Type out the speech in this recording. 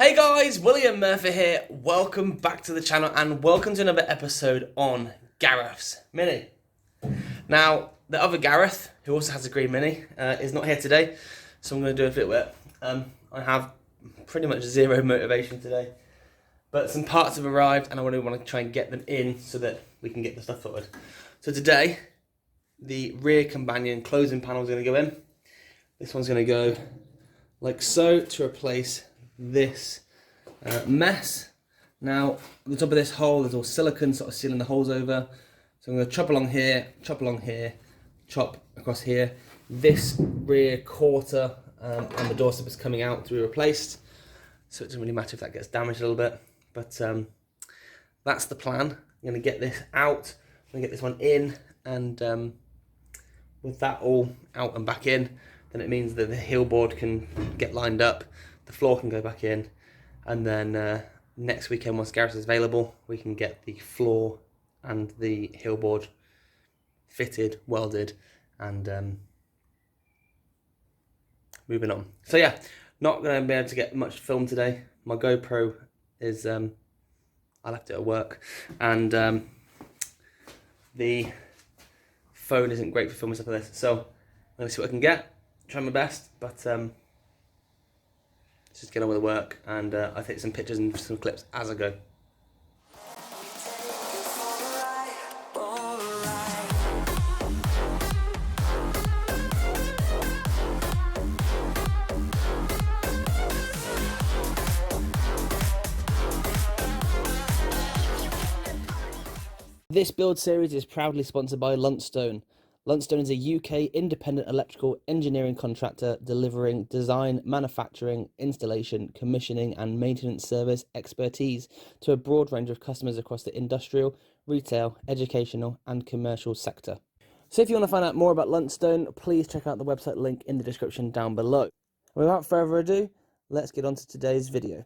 Hey guys, William Murfitt here. Welcome back to the channel and welcome to another episode on Gareth's Mini. Now, the other Gareth, who also has a green Mini, is not here today, so I'm going to do a fit whip. I have pretty much zero motivation today, but some parts have arrived and I really want to try and get them in so that we can get the stuff sorted. So today, the rear companion closing panel is going to go in. This one's going to go like so to replace this mess. Now, on the top of this hole, there's all silicone sort of sealing the holes over. So I'm going to chop along here, chop across here. This rear quarter and the doorstep is coming out to be replaced. So it doesn't really matter if that gets damaged a little bit. But that's the plan. I'm going to get this out. I'm going to get this one in. And with that all out and back in, then it means that the heel board can get lined up. The floor can go back in, and then next weekend, once Gareth is available, we can get the floor and the heel board fitted, welded, and moving on. So yeah, not going to be able to get much film today. My GoPro is, I left it at work, and the phone isn't great for filming stuff like this. So I'm going to see what I can get, try my best, but let's just get on with the work, and I'll take some pictures and some clips as I go. This build series is proudly sponsored by Luntstone. Luntstone is a UK independent electrical engineering contractor delivering design, manufacturing, installation, commissioning and maintenance service expertise to a broad range of customers across the industrial, retail, educational and commercial sector. So if you want to find out more about Luntstone, please check out the website link in the description down below. Without further ado, let's get on to today's video.